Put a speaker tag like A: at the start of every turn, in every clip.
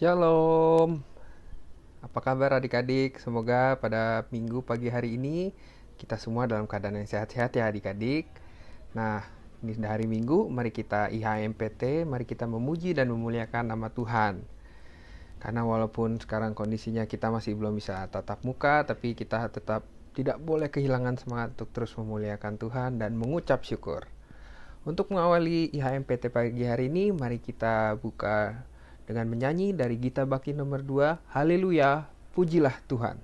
A: Shalom, apa kabar adik-adik? Semoga pada minggu pagi hari ini kita semua dalam keadaan yang sehat-sehat ya adik-adik. Nah, ini hari Minggu, mari kita IHMPT, mari kita memuji dan memuliakan nama Tuhan. Karena walaupun sekarang kondisinya kita masih belum bisa tatap muka, tapi kita tetap tidak boleh kehilangan semangat untuk terus memuliakan Tuhan dan mengucap syukur. Untuk mengawali IHMPT pagi hari ini, mari kita buka dengan menyanyi dari Gita Baki nomor 2, Haleluya, pujilah Tuhan.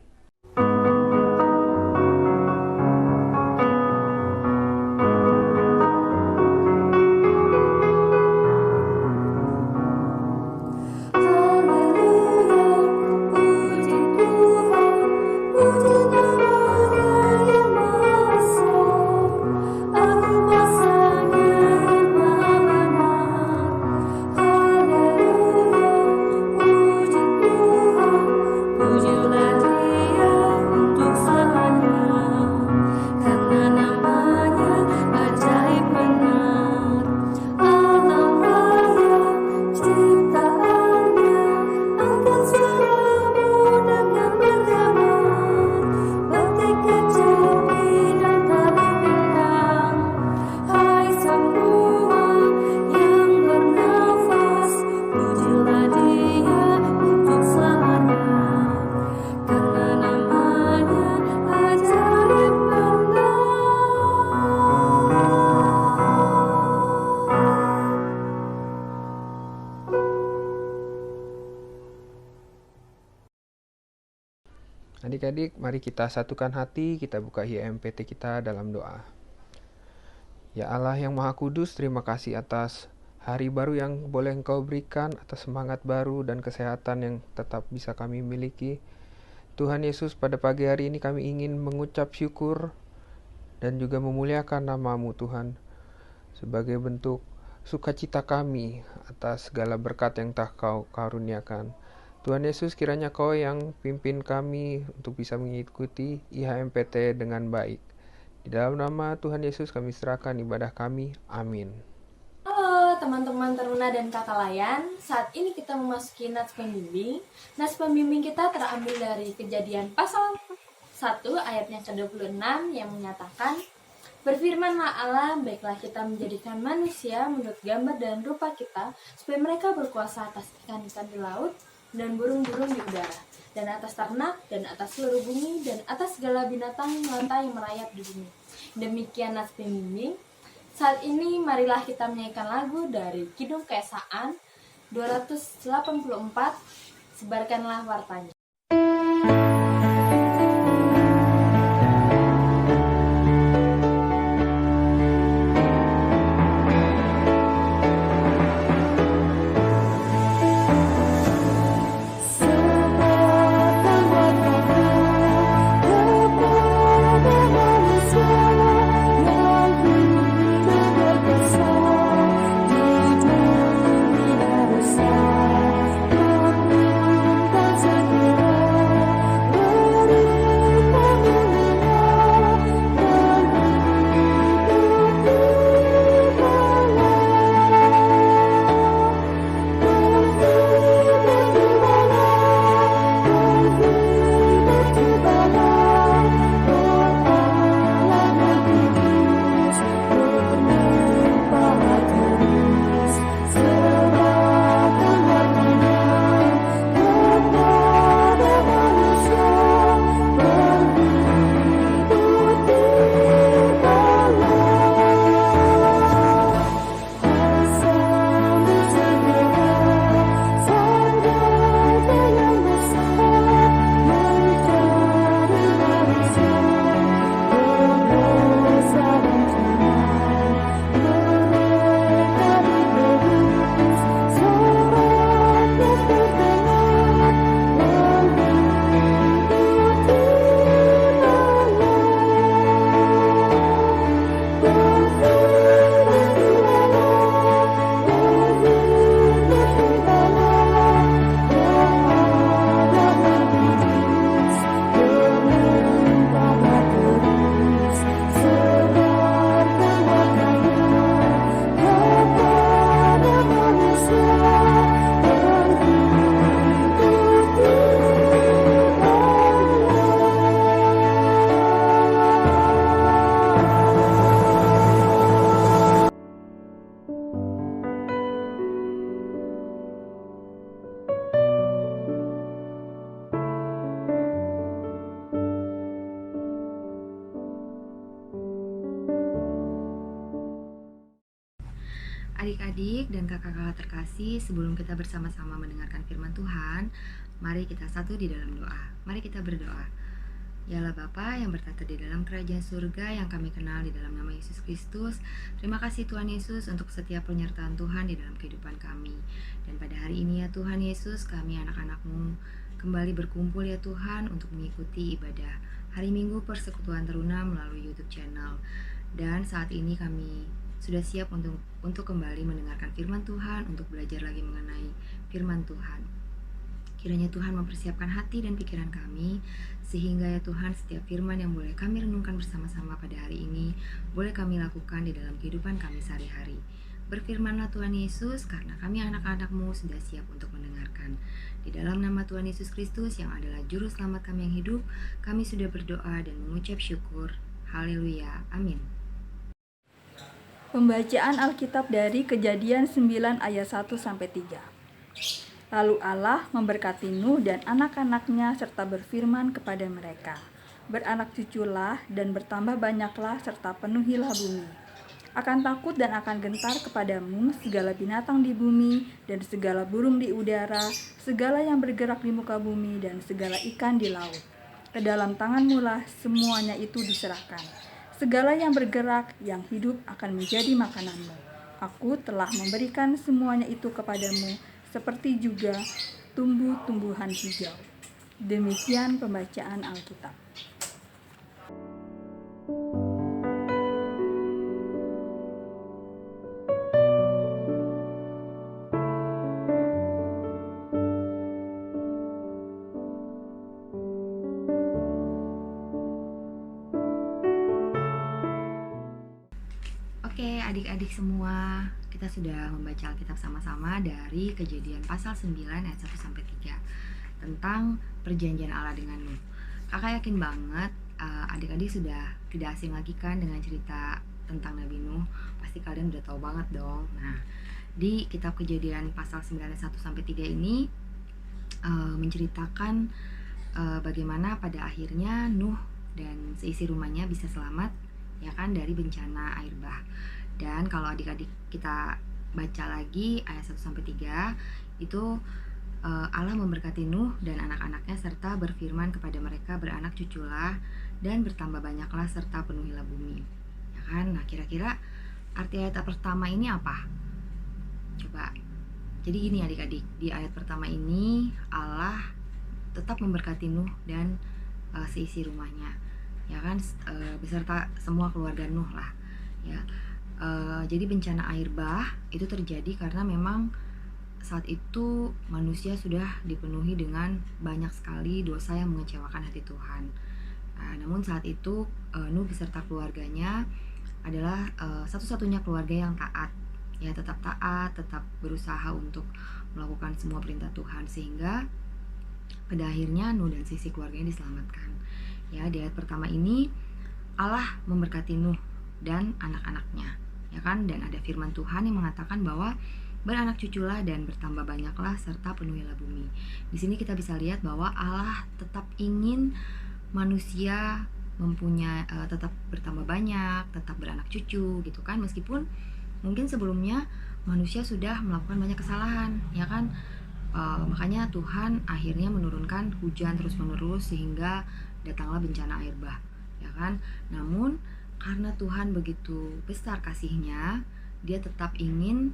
A: Adik-adik, mari kita satukan hati, kita buka IHMPT kita dalam doa. Ya Allah yang Maha Kudus, terima kasih atas hari baru yang boleh Engkau berikan, atas semangat baru dan kesehatan yang tetap bisa kami miliki. Tuhan Yesus, pada pagi hari ini kami ingin mengucap syukur dan juga memuliakan nama-Mu Tuhan, sebagai bentuk sukacita kami atas segala berkat yang telah Kau karuniakan. Tuhan Yesus, kiranya Kau yang pimpin kami untuk bisa mengikuti IHMPT dengan baik. Di dalam nama Tuhan Yesus kami serahkan ibadah kami. Amin.
B: Halo teman-teman teruna dan kakak layan. Saat ini kita memasuki Nats Pembimbing. Nats Pembimbing kita terambil dari Kejadian pasal 1 ayatnya ke-26 yang menyatakan, "Berfirmanlah Allah, baiklah kita menjadikan manusia menurut gambar dan rupa kita, supaya mereka berkuasa atas ikan-ikan di laut, dan burung-burung di udara, dan atas ternak, dan atas seluruh bumi, dan atas segala binatang melata yang merayap di bumi." Demikian Nats Pembimbing. Saat ini marilah kita menyanyikan lagu dari Kidung Keesaan 284, Sebarkanlah Wartanya.
C: Segera adik-adik dan kakak-kakak terkasih, sebelum kita bersama-sama mendengarkan firman Tuhan, mari kita satu di dalam doa. Mari kita berdoa. Yalah Bapa yang bertata di dalam kerajaan surga yang kami kenal di dalam nama Yesus Kristus. Terima kasih Tuhan Yesus untuk setiap penyertaan Tuhan di dalam kehidupan kami. Dan pada hari ini ya Tuhan Yesus, kami anak-anak-Mu kembali berkumpul ya Tuhan untuk mengikuti ibadah hari Minggu Persekutuan Teruna melalui YouTube channel. Dan saat ini kami sudah siap untuk kembali mendengarkan firman Tuhan, untuk belajar lagi mengenai firman Tuhan. Kiranya Tuhan mempersiapkan hati dan pikiran kami, sehingga ya Tuhan setiap firman yang boleh kami renungkan bersama-sama pada hari ini, boleh kami lakukan di dalam kehidupan kami sehari-hari. Berfirmanlah Tuhan Yesus, karena kami anak-anak-Mu sudah siap untuk mendengarkan. Di dalam nama Tuhan Yesus Kristus yang adalah Juru Selamat kami yang hidup, kami sudah berdoa dan mengucap syukur. Haleluya, amin.
D: Pembacaan Alkitab dari Kejadian 9 ayat 1-3. Lalu Allah memberkati Nuh dan anak-anaknya serta berfirman kepada mereka, beranak cuculah dan bertambah banyaklah serta penuhilah bumi. Akan takut dan akan gentar kepadamu segala binatang di bumi dan segala burung di udara, segala yang bergerak di muka bumi dan segala ikan di laut. Ke dalam tanganmu lah semuanya itu diserahkan. Segala yang bergerak, yang hidup akan menjadi makananmu. Aku telah memberikan semuanya itu kepadamu, seperti juga tumbuh-tumbuhan hijau. Demikian pembacaan Alkitab.
C: Oke, adik-adik semua, kita sudah membaca Alkitab sama-sama dari Kejadian pasal 9 ayat 1-3 tentang perjanjian Allah dengan Nuh. Kakak yakin banget adik-adik sudah tidak asing lagi kan dengan cerita tentang Nabi Nuh. Pasti kalian udah tahu banget dong. Nah, di kitab Kejadian pasal 9 ayat 1-3 ini menceritakan bagaimana pada akhirnya Nuh dan seisi rumahnya bisa selamat ya kan dari bencana air bah. Dan kalau adik-adik kita baca lagi ayat 1-3 itu Allah memberkati Nuh dan anak-anaknya serta berfirman kepada mereka, beranak cuculah dan bertambah banyaklah serta penuhilah bumi. Ya kan? Nah, kira-kira arti ayat pertama ini apa? Coba. Jadi gini adik-adik, di ayat pertama ini Allah tetap memberkati Nuh dan seisi rumahnya. Ya kan, beserta semua keluarga Nuh lah ya. Jadi bencana air bah itu terjadi karena memang saat itu manusia sudah dipenuhi dengan banyak sekali dosa yang mengecewakan hati Tuhan. Namun saat itu Nuh beserta keluarganya adalah satu-satunya keluarga yang taat ya, tetap taat, tetap berusaha untuk melakukan semua perintah Tuhan, sehingga pada akhirnya Nuh dan sisi keluarganya diselamatkan. Ya, di ayat pertama ini Allah memberkati Nuh dan anak-anaknya, ya kan? Dan ada firman Tuhan yang mengatakan bahwa beranak cuculah dan bertambah banyaklah serta penuhilah bumi. Di sini kita bisa lihat bahwa Allah tetap ingin manusia mempunyai tetap bertambah banyak, tetap beranak cucu gitu kan, meskipun mungkin sebelumnya manusia sudah melakukan banyak kesalahan, ya kan? Makanya Tuhan akhirnya menurunkan hujan terus-menerus sehingga datanglah bencana air bah, ya kan? Namun karena Tuhan begitu besar kasihnya, Dia tetap ingin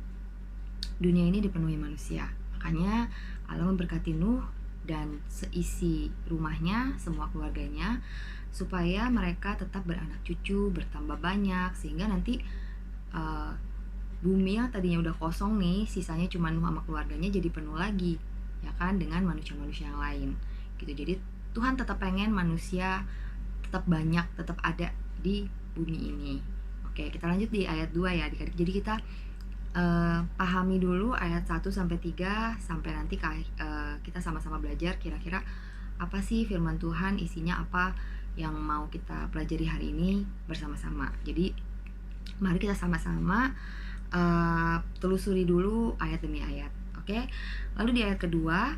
C: dunia ini dipenuhi manusia. Makanya Allah memberkati Nuh dan seisi rumahnya, semua keluarganya, supaya mereka tetap beranak cucu, bertambah banyak, sehingga nanti bumi yang tadinya udah kosong nih, sisanya cuma Nuh sama keluarganya jadi penuh lagi, ya kan, dengan manusia-manusia yang lain gitu. Jadi Tuhan tetap pengen manusia tetap banyak, tetap ada di bumi ini. Oke, kita lanjut di ayat 2 ya adik-adik. Jadi kita pahami dulu ayat 1-3 sampai nanti kita sama-sama belajar kira-kira apa sih firman Tuhan, isinya apa yang mau kita pelajari hari ini bersama-sama. Jadi mari kita sama-sama telusuri dulu ayat demi ayat. Oke. Lalu di ayat kedua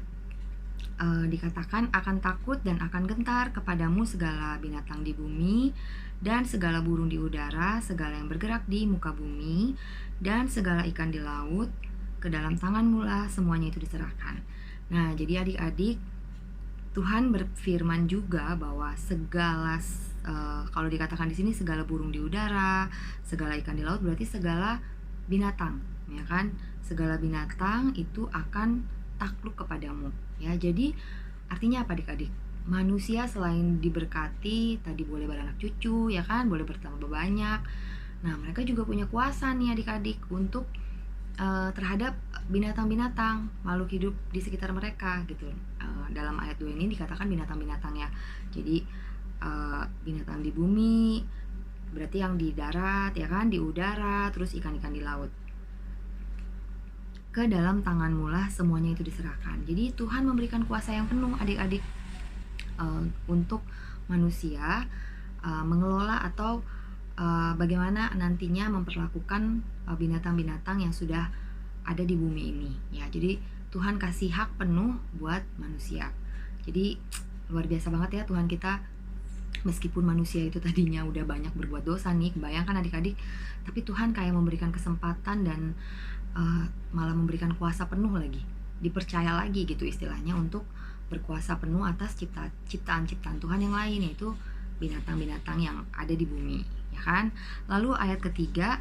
C: dikatakan akan takut dan akan gentar kepadamu segala binatang di bumi dan segala burung di udara, segala yang bergerak di muka bumi dan segala ikan di laut, ke dalam tanganmu lah semuanya itu diserahkan. Nah, jadi adik-adik, Tuhan berfirman juga bahwa segala kalau dikatakan di sini segala burung di udara, segala ikan di laut, berarti segala binatang, ya kan? Segala binatang itu akan takluk kepadamu, ya. Jadi artinya apa adik-adik? Manusia selain diberkati, tadi boleh beranak cucu, ya kan? Boleh bertambah banyak. Nah, mereka juga punya kuasa nih adik-adik untuk terhadap binatang-binatang, makhluk hidup di sekitar mereka gitu. Dalam ayat 2 ini dikatakan binatang-binatang ya. Jadi binatang di bumi, berarti yang di darat ya kan, di udara, terus ikan-ikan di laut. Ke dalam tanganmu lah semuanya itu diserahkan. Jadi Tuhan memberikan kuasa yang penuh adik-adik untuk manusia mengelola atau bagaimana nantinya memperlakukan binatang-binatang yang sudah ada di bumi ini ya. Jadi Tuhan kasih hak penuh buat manusia. Jadi luar biasa banget ya Tuhan kita. Meskipun manusia itu tadinya udah banyak berbuat dosa nih, bayangkan adik-adik, tapi Tuhan kayak memberikan kesempatan dan malah memberikan kuasa penuh lagi, dipercaya lagi gitu istilahnya untuk berkuasa penuh atas ciptaan-ciptaan Tuhan yang lain, yaitu binatang-binatang yang ada di bumi, ya kan? Lalu ayat ketiga,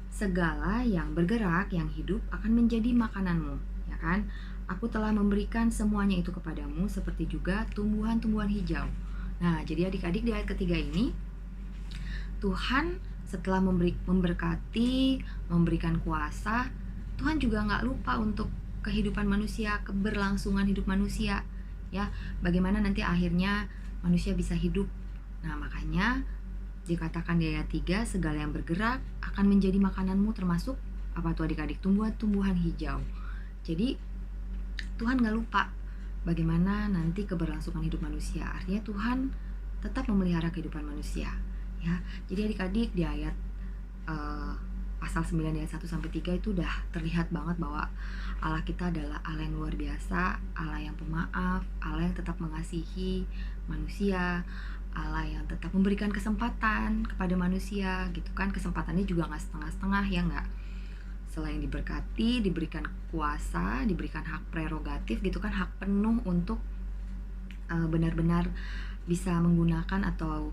C: segala yang bergerak, yang hidup akan menjadi makananmu, ya kan? Aku telah memberikan semuanya itu kepadamu, seperti juga tumbuhan-tumbuhan hijau. Nah, jadi adik-adik di ayat ketiga ini, Tuhan setelah memberkati, memberikan kuasa, Tuhan juga nggak lupa untuk kehidupan manusia, keberlangsungan hidup manusia, ya. Bagaimana nanti akhirnya manusia bisa hidup. Nah, makanya dikatakan di ayat 3, segala yang bergerak akan menjadi makananmu, termasuk apa tuh adik-adik? Tumbuhan-tumbuhan hijau. Jadi Tuhan gak lupa bagaimana nanti keberlangsungan hidup manusia. Artinya Tuhan tetap memelihara kehidupan manusia, ya. Jadi adik-adik di ayat pasal 9 ayat 1-3 itu udah terlihat banget bahwa Allah kita adalah Allah yang luar biasa, Allah yang pemaaf, Allah yang tetap mengasihi manusia, Allah yang tetap memberikan kesempatan kepada manusia gitu kan. Kesempatannya juga gak setengah-setengah, ya gak? Selain diberkati, diberikan kuasa, diberikan hak prerogatif gitu kan, hak penuh untuk benar-benar bisa menggunakan atau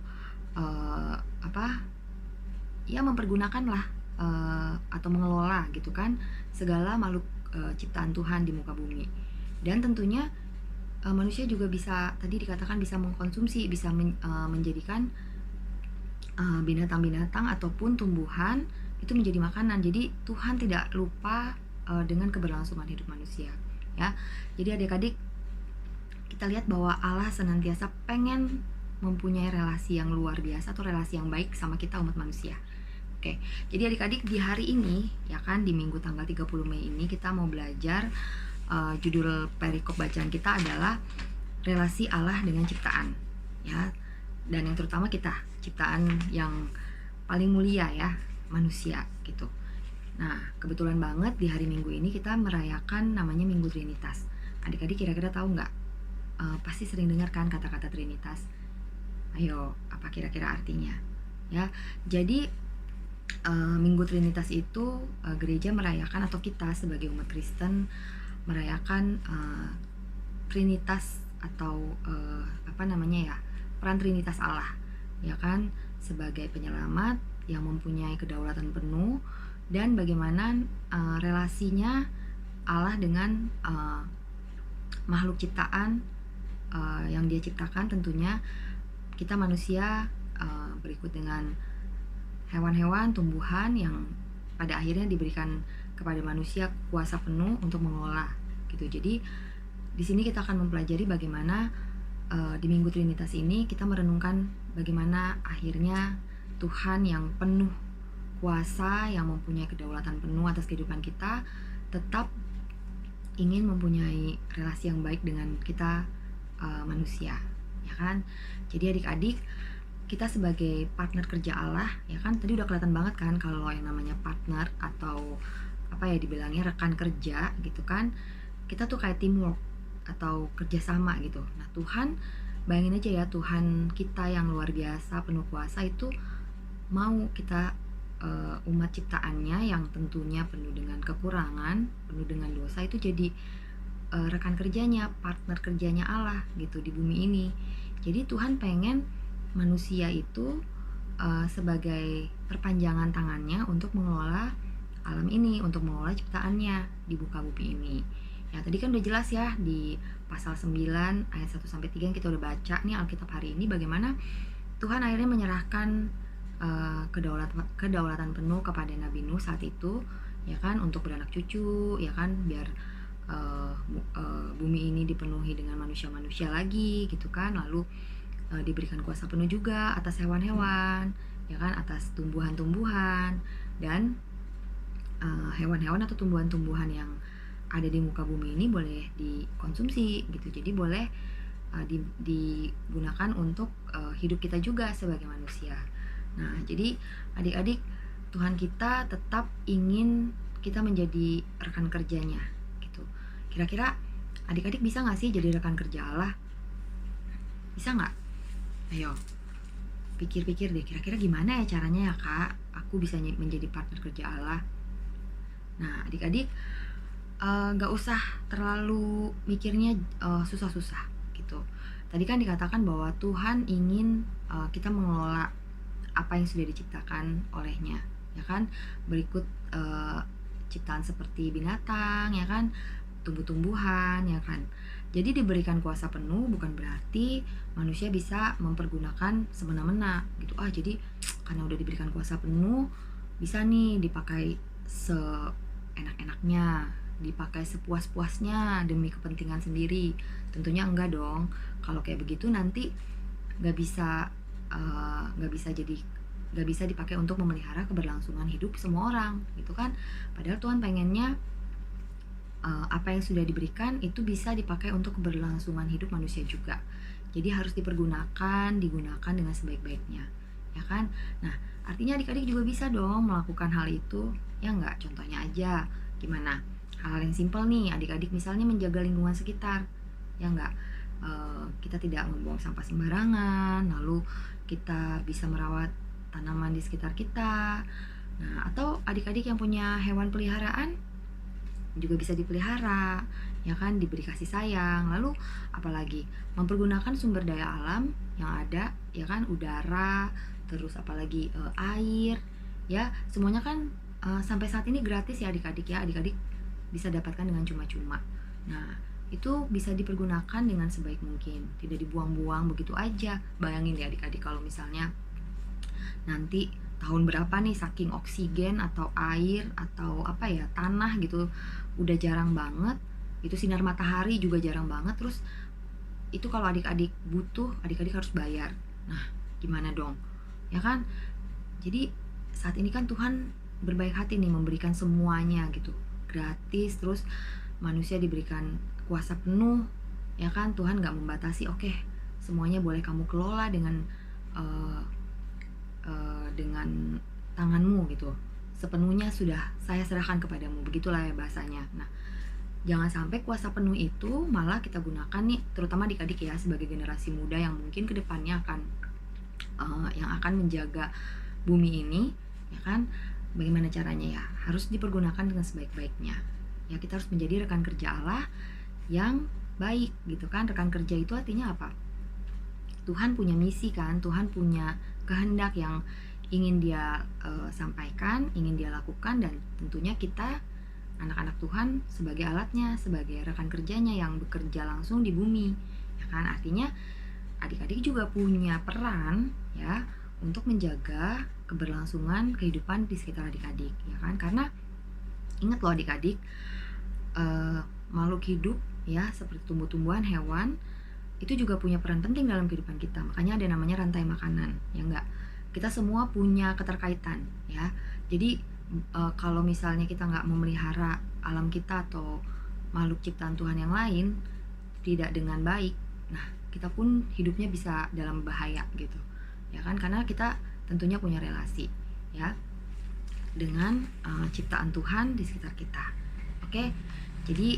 C: mempergunakan lah atau mengelola gitu kan segala makhluk ciptaan Tuhan di muka bumi. Dan tentunya manusia juga bisa, tadi dikatakan bisa mengkonsumsi, bisa menjadikan binatang-binatang ataupun tumbuhan itu menjadi makanan. Jadi Tuhan tidak lupa dengan keberlangsungan hidup manusia, ya. Jadi adik-adik, kita lihat bahwa Allah senantiasa pengen mempunyai relasi yang luar biasa atau relasi yang baik sama kita umat manusia. Oke. Jadi adik-adik di hari ini ya kan, di Minggu tanggal 30 Mei ini kita mau belajar judul perikop bacaan kita adalah relasi Allah dengan ciptaan, ya. Dan yang terutama kita, ciptaan yang paling mulia ya, manusia gitu. Nah, kebetulan banget di hari Minggu ini kita merayakan namanya Minggu Trinitas. Adik-adik kira-kira tahu nggak? Pasti sering dengar kan kata-kata Trinitas. Ayo, apa kira-kira artinya? Ya, jadi Minggu Trinitas itu gereja merayakan, atau kita sebagai umat Kristen merayakan Trinitas atau peran Trinitas Allah, ya kan, sebagai penyelamat yang mempunyai kedaulatan penuh, dan bagaimana relasinya Allah dengan makhluk ciptaan yang Dia ciptakan. Tentunya kita manusia berikut dengan hewan-hewan, tumbuhan yang pada akhirnya diberikan kepada manusia kuasa penuh untuk mengelola gitu. Jadi di sini kita akan mempelajari bagaimana di Minggu Trinitas ini kita merenungkan bagaimana akhirnya Tuhan yang penuh kuasa, yang mempunyai kedaulatan penuh atas kehidupan kita, tetap ingin mempunyai relasi yang baik dengan kita manusia, ya kan. Jadi adik-adik, kita sebagai partner kerja Allah, ya kan, tadi udah kelihatan banget kan kalau yang namanya partner atau dibilangnya rekan kerja gitu kan, kita tuh kayak teamwork atau kerjasama gitu. Nah Tuhan, bayangin aja ya, Tuhan kita yang luar biasa penuh kuasa itu mau kita umat ciptaannya yang tentunya penuh dengan kekurangan, penuh dengan dosa itu jadi rekan kerjanya, partner kerjanya Allah gitu di bumi ini. Jadi Tuhan pengen manusia itu sebagai perpanjangan tangannya untuk mengelola alam ini, untuk mengelola ciptaannya di muka bumi ini. Ya tadi kan udah jelas ya di pasal 9 ayat 1 sampai 3 yang kita udah baca nih Alkitab hari ini, bagaimana Tuhan akhirnya menyerahkan kedaulatan penuh kepada Nabi Nuh saat itu, ya kan, untuk beranak cucu, ya kan, biar bumi ini dipenuhi dengan manusia-manusia lagi gitu kan. Lalu diberikan kuasa penuh juga atas hewan-hewan, ya kan, atas tumbuhan-tumbuhan dan hewan-hewan atau tumbuhan-tumbuhan yang ada di muka bumi ini boleh dikonsumsi gitu. Jadi boleh digunakan untuk hidup kita juga sebagai manusia. Nah, jadi adik-adik, Tuhan kita tetap ingin kita menjadi rekan kerjanya gitu. Kira-kira adik-adik bisa gak sih jadi rekan kerja Allah? Bisa gak? Ayo, pikir-pikir deh, kira-kira gimana ya caranya ya Kak, aku bisa menjadi partner kerja Allah? Nah, adik-adik gak usah terlalu mikirnya susah-susah gitu. Tadi kan dikatakan bahwa Tuhan ingin kita mengelola apa yang sudah diciptakan olehnya, ya kan. Berikut ciptaan seperti binatang, ya kan, tumbuh-tumbuhan, ya kan. Jadi diberikan kuasa penuh bukan berarti manusia bisa mempergunakan semena-mena gitu. Jadi karena udah diberikan kuasa penuh bisa nih dipakai seenak-enaknya, dipakai sepuas-puasnya demi kepentingan sendiri. Tentunya enggak dong. Kalau kayak begitu nanti nggak bisa dipakai untuk memelihara keberlangsungan hidup semua orang gitu kan. Padahal Tuhan pengennya apa yang sudah diberikan itu bisa dipakai untuk keberlangsungan hidup manusia juga. Jadi harus digunakan dengan sebaik-baiknya, ya kan. Nah artinya adik-adik juga bisa dong melakukan hal itu, ya enggak. Contohnya aja gimana, hal yang simpel nih adik-adik, misalnya menjaga lingkungan sekitar, ya enggak. Kita tidak membuang sampah sembarangan, lalu kita bisa merawat tanaman di sekitar kita. Nah, atau adik-adik yang punya hewan peliharaan juga bisa dipelihara, ya kan, diberi kasih sayang. Lalu apalagi mempergunakan sumber daya alam yang ada, ya kan, udara, terus apalagi air, ya, semuanya kan sampai saat ini gratis ya adik-adik ya. Adik-adik bisa dapatkan dengan cuma-cuma. Nah, itu bisa dipergunakan dengan sebaik mungkin, tidak dibuang-buang begitu aja. Bayangin deh adik-adik kalau misalnya nanti tahun berapa nih saking oksigen atau air atau apa ya, tanah gitu udah jarang banget, itu sinar matahari juga jarang banget, terus itu kalau adik-adik butuh, adik-adik harus bayar. Nah gimana dong, ya kan. Jadi saat ini kan Tuhan berbaik hati nih memberikan semuanya gitu gratis, terus manusia diberikan kuasa penuh, ya kan. Tuhan gak membatasi, oke, semuanya boleh kamu kelola dengan tanganmu gitu, sepenuhnya sudah saya serahkan kepadamu, begitulah ya bahasanya. Nah jangan sampai kuasa penuh itu malah kita gunakan nih, terutama adik-adik ya, sebagai generasi muda yang mungkin kedepannya akan menjaga bumi ini, ya kan. Bagaimana caranya ya, harus dipergunakan dengan sebaik-baiknya ya. Kita harus menjadi rekan kerja Allah yang baik gitu kan. Rekan kerja itu artinya apa? Tuhan punya misi kan, Tuhan punya kehendak yang ingin dia sampaikan, ingin dia lakukan, dan tentunya kita anak-anak Tuhan sebagai alatnya, sebagai rekan kerjanya yang bekerja langsung di bumi, ya kan. Artinya adik-adik juga punya peran ya untuk menjaga keberlangsungan kehidupan di sekitar adik-adik, ya kan. Karena ingat loh adik-adik, makhluk hidup ya seperti tumbuh-tumbuhan, hewan itu juga punya peran penting dalam kehidupan kita. Makanya ada namanya rantai makanan, ya enggak. Kita semua punya keterkaitan ya. Jadi kalau misalnya kita nggak memelihara alam kita atau makhluk ciptaan Tuhan yang lain tidak dengan baik, nah kita pun hidupnya bisa dalam bahaya gitu, ya kan. Karena kita tentunya punya relasi ya dengan ciptaan Tuhan di sekitar kita. Oke, Jadi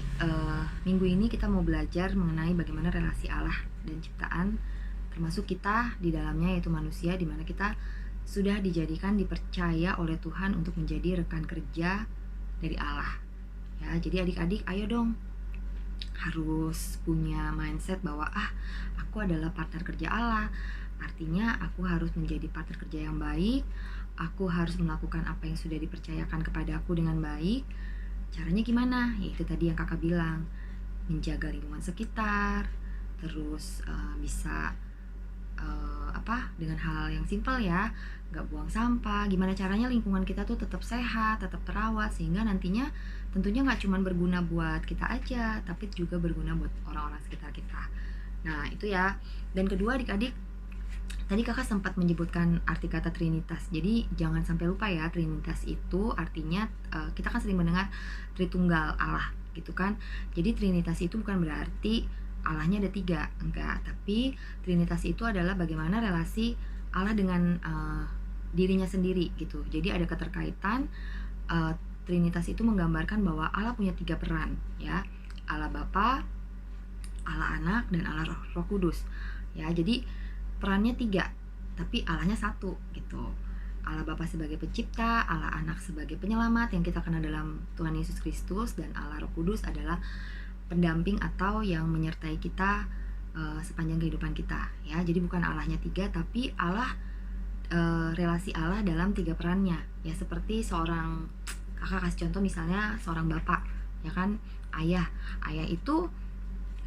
C: minggu ini kita mau belajar mengenai bagaimana relasi Allah dan ciptaan, termasuk kita di dalamnya, yaitu manusia, di mana kita sudah dijadikan, dipercaya oleh Tuhan untuk menjadi rekan kerja dari Allah. Ya, jadi adik-adik ayo dong, harus punya mindset bahwa aku adalah partner kerja Allah. Artinya aku harus menjadi partner kerja yang baik. Aku harus melakukan apa yang sudah dipercayakan kepadaku dengan baik. Caranya gimana? Yaitu tadi yang kakak bilang, menjaga lingkungan sekitar, terus bisa dengan hal yang simpel ya, nggak buang sampah. Gimana caranya lingkungan kita tuh tetap sehat, tetap terawat, sehingga nantinya tentunya nggak cuma berguna buat kita aja, tapi juga berguna buat orang-orang sekitar kita. Nah itu ya. Dan kedua adik-adik, tadi kakak sempat menyebutkan arti kata Trinitas. Jadi jangan sampai lupa ya, Trinitas itu artinya kita kan sering mendengar Tritunggal Allah gitu kan. Jadi Trinitas itu bukan berarti Allahnya ada 3, enggak. Tapi Trinitas itu adalah bagaimana relasi Allah dengan dirinya sendiri gitu. Jadi ada keterkaitan. Trinitas itu menggambarkan bahwa Allah punya 3 peran ya. Allah Bapa, Allah Anak, dan Allah Roh Kudus. Ya, jadi perannya 3, tapi Allahnya 1 gitu. Allah Bapa sebagai pencipta, Allah Anak sebagai penyelamat yang kita kenal dalam Tuhan Yesus Kristus, dan Allah Roh Kudus adalah pendamping atau yang menyertai kita sepanjang kehidupan kita ya. Jadi bukan Allahnya 3, tapi Allah relasi Allah dalam 3 perannya ya. Seperti seorang, kakak kasih contoh misalnya seorang bapak ya kan, ayah itu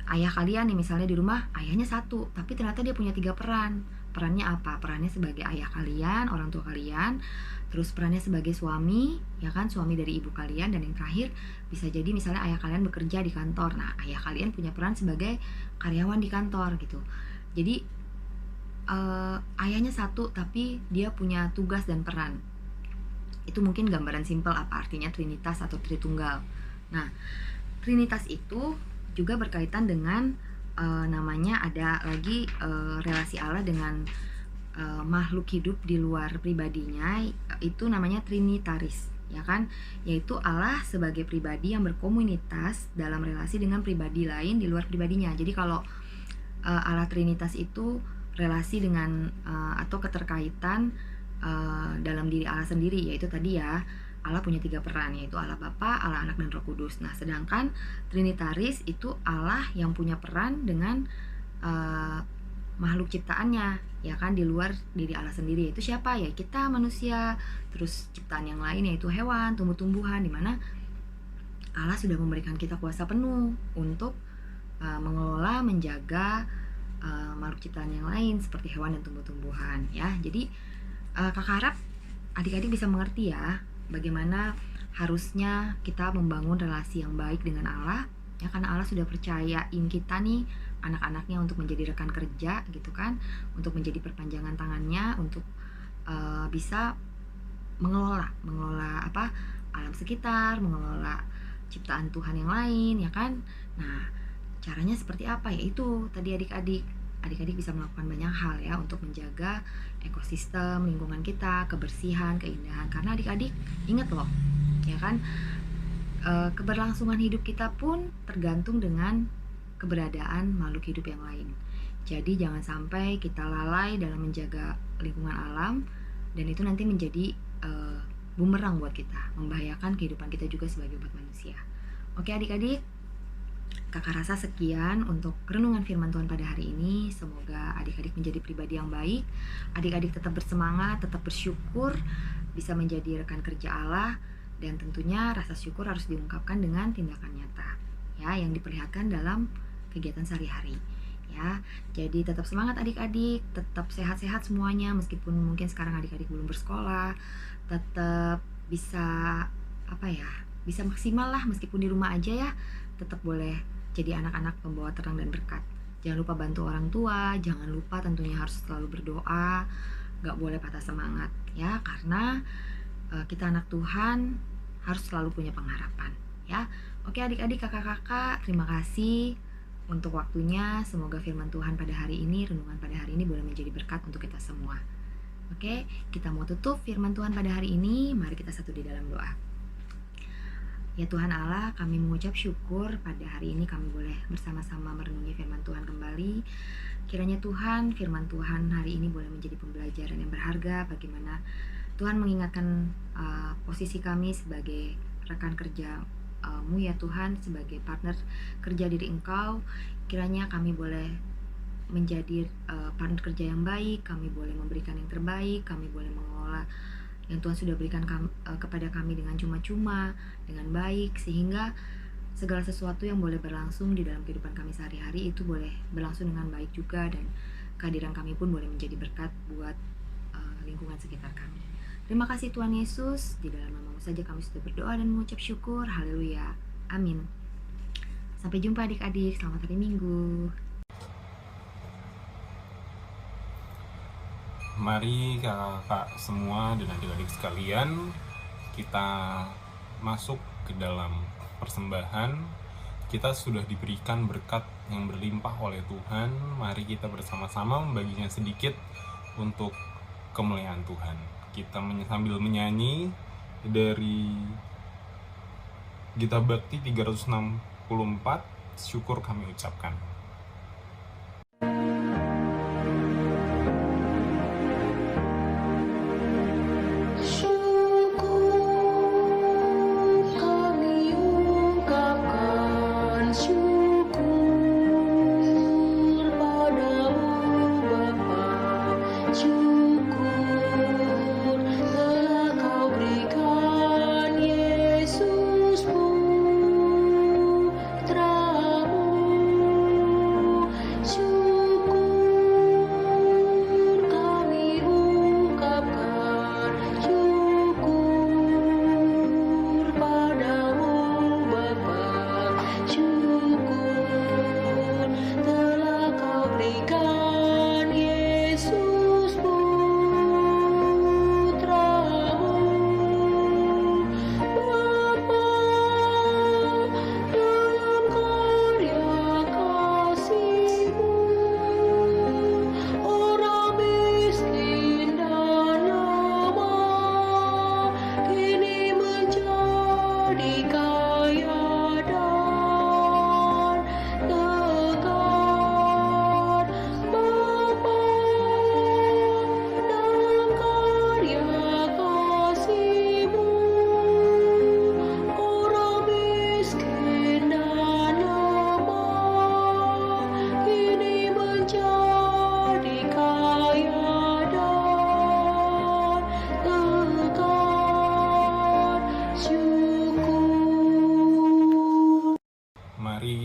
C: ayah kalian nih misalnya di rumah, ayahnya 1, tapi ternyata dia punya 3 peran. Perannya apa? Perannya sebagai ayah kalian, orang tua kalian, terus perannya sebagai suami ya kan, suami dari ibu kalian, dan yang terakhir bisa jadi misalnya ayah kalian bekerja di kantor. Nah ayah kalian punya peran sebagai karyawan di kantor gitu. Jadi ayahnya 1, tapi dia punya tugas dan peran. Itu mungkin gambaran simpel apa artinya Trinitas atau Tritunggal. Nah Trinitas itu juga berkaitan dengan namanya ada lagi relasi Allah dengan makhluk hidup di luar pribadinya, itu namanya Trinitaris ya kan, yaitu Allah sebagai pribadi yang berkomunitas dalam relasi dengan pribadi lain di luar pribadinya. Jadi kalau Allah Trinitas itu relasi dengan atau keterkaitan dalam diri Allah sendiri, yaitu tadi ya, Allah punya 3 peran, yaitu Allah Bapa, Allah Anak, dan Roh Kudus. Nah sedangkan Trinitaris itu Allah yang punya peran dengan makhluk ciptaannya ya kan, di luar diri Allah sendiri, yaitu siapa? Ya kita manusia, terus ciptaan yang lain yaitu hewan, tumbuh-tumbuhan, dimana Allah sudah memberikan kita kuasa penuh untuk mengelola, menjaga makhluk ciptaan yang lain seperti hewan dan tumbuh-tumbuhan ya. Jadi kakak harap adik-adik bisa mengerti ya bagaimana harusnya kita membangun relasi yang baik dengan Allah ya, karena Allah sudah percayain kita nih, anak-anaknya, untuk menjadi rekan kerja gitu kan, untuk menjadi perpanjangan tangannya, untuk bisa mengelola alam sekitar, mengelola ciptaan Tuhan yang lain ya kan. Nah caranya seperti apa? Yaitu tadi adik-adik bisa melakukan banyak hal ya untuk menjaga ekosistem lingkungan kita, kebersihan, keindahan. Karena adik-adik ingat loh ya kan, keberlangsungan hidup kita pun tergantung dengan keberadaan makhluk hidup yang lain. Jadi jangan sampai kita lalai dalam menjaga lingkungan alam, dan itu nanti menjadi bumerang buat kita, membahayakan kehidupan kita juga sebagai umat manusia. Oke adik-adik, kakak rasa sekian untuk renungan firman Tuhan pada hari ini. Semoga adik-adik menjadi pribadi yang baik, adik-adik tetap bersemangat, tetap bersyukur, bisa menjadi rekan kerja Allah, dan tentunya rasa syukur harus diungkapkan dengan tindakan nyata ya, yang diperlihatkan dalam kegiatan sehari-hari ya. Jadi tetap semangat adik-adik, tetap sehat-sehat semuanya, meskipun mungkin sekarang adik-adik belum bersekolah, tetap bisa bisa maksimal lah meskipun di rumah aja ya, tetap boleh jadi anak-anak pembawa terang dan berkat. Jangan lupa bantu orang tua, jangan lupa tentunya harus selalu berdoa, gak boleh patah semangat ya, karena kita anak Tuhan harus selalu punya pengharapan ya. Oke adik-adik, kakak-kakak, terima kasih untuk waktunya. Semoga firman Tuhan pada hari ini, renungan pada hari ini boleh menjadi berkat untuk kita semua. Oke, kita mau tutup firman Tuhan pada hari ini. Mari kita satu di dalam doa. Ya Tuhan Allah, kami mengucap syukur pada hari ini kami boleh bersama-sama merenungi firman Tuhan kembali. Kiranya Tuhan, firman Tuhan hari ini boleh menjadi pembelajaran yang berharga bagaimana Tuhan mengingatkan posisi kami sebagai rekan kerja-Mu ya Tuhan, sebagai partner kerja diri Engkau. Kiranya kami boleh menjadi partner kerja yang baik, kami boleh memberikan yang terbaik, kami boleh mengelola yang Tuhan sudah berikan kepada kami dengan cuma-cuma, dengan baik, sehingga segala sesuatu yang boleh berlangsung di dalam kehidupan kami sehari-hari itu boleh berlangsung dengan baik juga, dan kehadiran kami pun boleh menjadi berkat buat lingkungan sekitar kami. Terima kasih Tuhan Yesus, di dalam nama-Mu saja kami sudah berdoa dan mengucap syukur. Haleluya, amin. Sampai jumpa adik-adik, selamat hari Minggu.
E: Mari kakak semua dan adik-adik sekalian, kita masuk ke dalam persembahan. Kita sudah diberikan berkat yang berlimpah oleh Tuhan. Mari kita bersama-sama membaginya sedikit untuk kemuliaan Tuhan. Kita sambil menyanyi dari Gita Bakti 364, syukur kami ucapkan.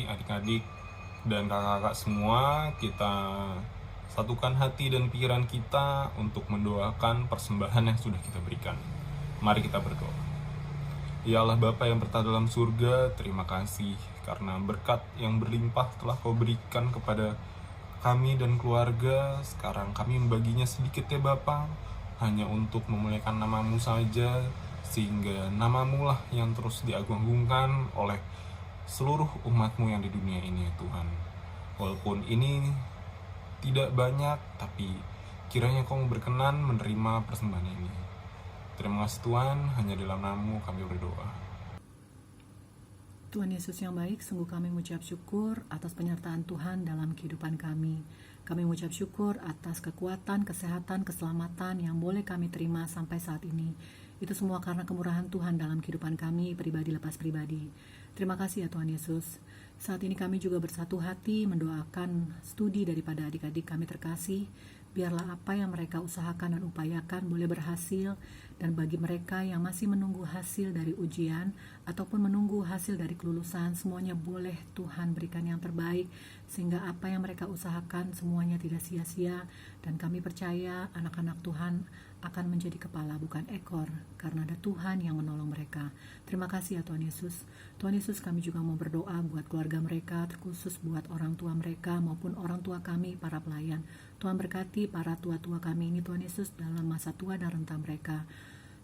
E: Adik-adik dan kakak-kakak semua, kita satukan hati dan pikiran kita untuk mendoakan persembahan yang sudah kita berikan. Mari kita berdoa. Ya Allah Bapa yang berada dalam surga, terima kasih karena berkat yang berlimpah telah Kau berikan kepada kami dan keluarga. Sekarang kami membaginya sedikit ya Bapa, hanya untuk memuliakan nama-Mu saja, sehingga nama-Mu lah yang terus diagung-agungkan oleh seluruh umat-Mu yang di dunia ini ya Tuhan. Walaupun ini tidak banyak, tapi kiranya Kau berkenan menerima persembahan ini. Terima kasih Tuhan, hanya dalam nama-Mu kami berdoa.
F: Tuhan Yesus yang baik, sungguh kami mengucap syukur atas penyertaan Tuhan dalam kehidupan kami. Kami mengucap syukur atas kekuatan, kesehatan, keselamatan yang boleh kami terima sampai saat ini. Itu semua karena kemurahan Tuhan dalam kehidupan kami, pribadi lepas pribadi. Terima kasih ya Tuhan Yesus. Saat ini kami juga bersatu hati mendoakan studi daripada adik-adik kami terkasih. Biarlah apa yang mereka usahakan dan upayakan boleh berhasil, dan bagi mereka yang masih menunggu hasil dari ujian ataupun menunggu hasil dari kelulusan, semuanya boleh Tuhan berikan yang terbaik, sehingga apa yang mereka usahakan semuanya tidak sia-sia. Dan kami percaya anak-anak Tuhan akan menjadi kepala bukan ekor, karena ada Tuhan yang menolong mereka. Terima kasih ya Tuhan Yesus. Tuhan Yesus, kami juga mau berdoa buat keluarga mereka, terkhusus buat orang tua mereka maupun orang tua kami, para pelayan. Tuhan berkati para tua-tua kami ini Tuhan Yesus dalam masa tua dan renta mereka.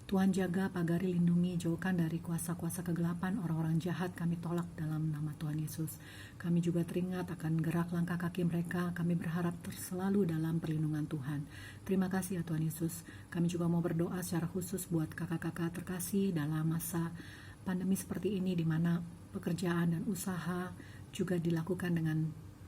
F: Tuhan jaga, pagari, lindungi, jauhkan dari kuasa-kuasa kegelapan, orang-orang jahat kami tolak dalam nama Tuhan Yesus. Kami juga teringat akan gerak langkah kaki mereka, kami berharap selalu dalam perlindungan Tuhan. Terima kasih ya Tuhan Yesus. Kami juga mau berdoa secara khusus buat kakak-kakak terkasih dalam masa pandemi seperti ini di mana pekerjaan dan usaha juga dilakukan dengan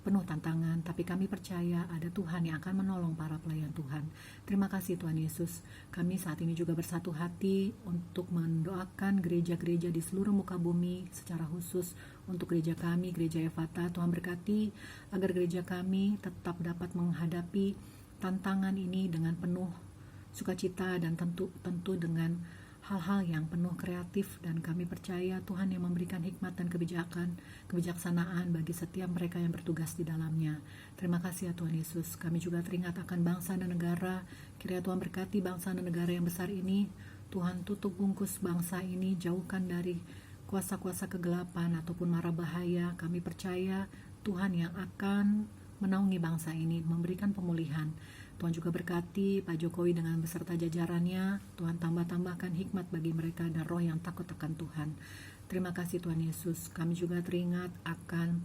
F: penuh tantangan, tapi kami percaya ada Tuhan yang akan menolong para pelayan Tuhan. Terima kasih Tuhan Yesus. Kami saat ini juga bersatu hati untuk mendoakan gereja-gereja di seluruh muka bumi, secara khusus untuk gereja kami, Gereja Efata. Tuhan berkati agar gereja kami tetap dapat menghadapi tantangan ini dengan penuh sukacita dan tentu dengan hal-hal yang penuh kreatif, dan kami percaya Tuhan yang memberikan hikmat dan kebijaksanaan bagi setiap mereka yang bertugas di dalamnya. Terima kasih ya Tuhan Yesus. Kami juga teringat akan bangsa dan negara. Kiranya Tuhan berkati bangsa dan negara yang besar ini. Tuhan tutup bungkus bangsa ini, jauhkan dari kuasa-kuasa kegelapan ataupun mara bahaya. Kami percaya Tuhan yang akan menaungi bangsa ini, memberikan pemulihan. Tuhan juga berkati Pak Jokowi dengan beserta jajarannya. Tuhan tambahkan hikmat bagi mereka dan roh yang takut akan Tuhan. Terima kasih Tuhan Yesus. Kami juga teringat akan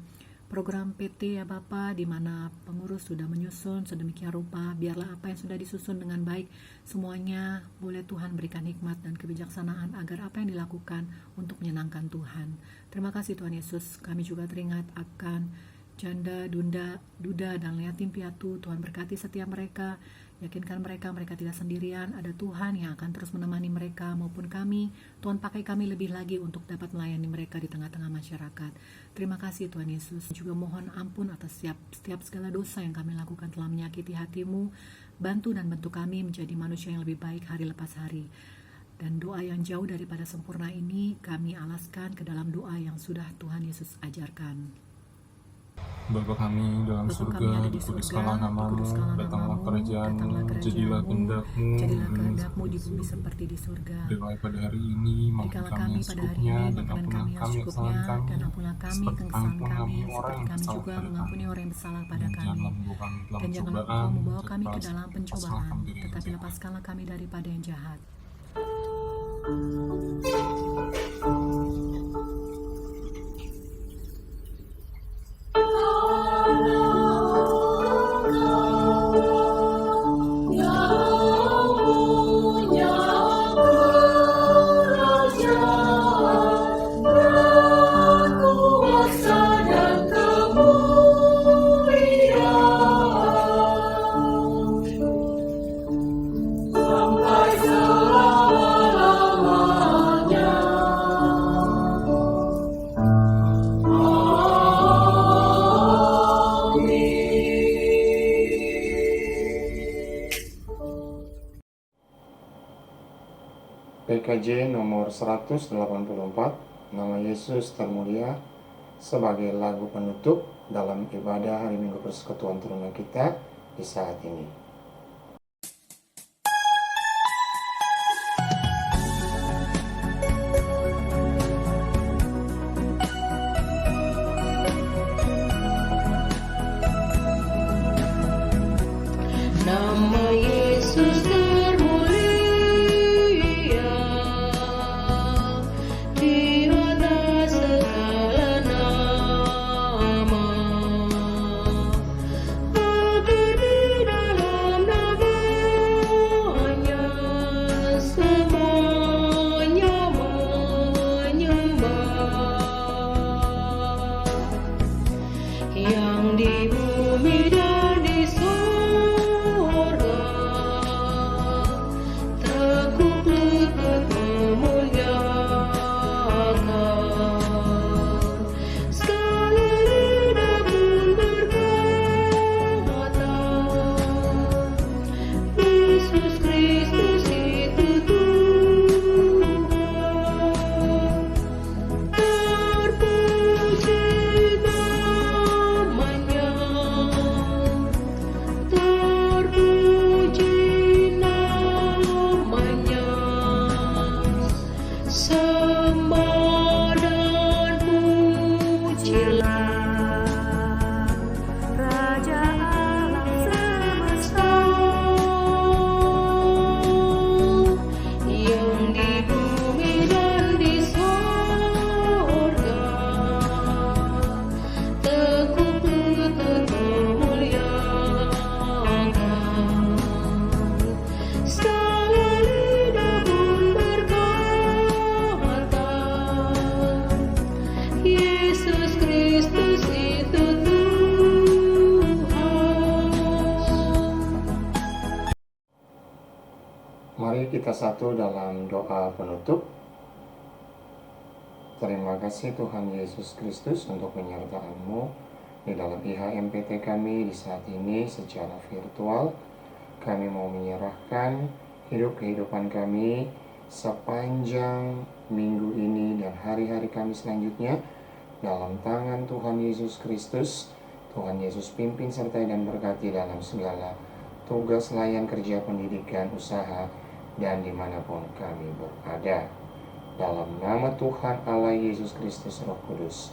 F: program PT ya Bapa, di mana pengurus sudah menyusun sedemikian rupa. Biarlah apa yang sudah disusun dengan baik, semuanya boleh Tuhan berikan hikmat dan kebijaksanaan agar apa yang dilakukan untuk menyenangkan Tuhan. Terima kasih Tuhan Yesus. Kami juga teringat akan janda, duda, dan yatim piatu. Tuhan berkati setiap mereka, yakinkan mereka tidak sendirian. Ada Tuhan yang akan terus menemani mereka maupun kami. Tuhan pakai kami lebih lagi untuk dapat melayani mereka di tengah-tengah masyarakat. Terima kasih Tuhan Yesus. Juga mohon ampun atas setiap segala dosa yang kami lakukan telah menyakiti hati-Mu. Bantu dan bentuk kami menjadi manusia yang lebih baik hari lepas hari. Dan doa yang jauh daripada sempurna ini kami alaskan ke dalam doa yang sudah Tuhan Yesus ajarkan.
E: Bapa kami dalam surga, dikuduskanlah namamu, datanglah kerajaanmu, jadilah kehendak-Mu
F: di bumi seperti di surga.
E: Berilah pada hari ini makan kami secukupnya, dan ampunilah kami kesalahan kami, seperti kami orang yang bersalah
F: juga
E: pada
F: mengampuni orang yang bersalah pada
E: Dan
F: kami. Dan janganlah Engkau membawa kami ke dalam pencobaan, tetapi lepaskanlah kami daripada yang jahat.
G: PKJ nomor 184, Nama Yesus Termulia, sebagai lagu penutup dalam ibadah hari Minggu Persekutuan Teruna kita di saat ini.
H: Nama Yesus yang di bumi dan di surga.
G: Mari kita satu dalam doa penutup. Terima kasih Tuhan Yesus Kristus untuk penyertaan-Mu di dalam IHMPT kami di saat ini secara virtual. Kami mau menyerahkan kehidupan kami sepanjang minggu ini dan hari-hari kami selanjutnya dalam tangan Tuhan Yesus Kristus. Tuhan Yesus pimpin, sertai, dan berkati dalam segala tugas layan kerja pendidikan, usaha, dan dimanapun kami berada. Dalam nama Tuhan Allah Yesus Kristus Roh Kudus,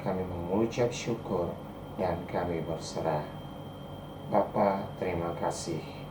G: kami mengucap syukur dan kami berserah. Bapa, terima kasih.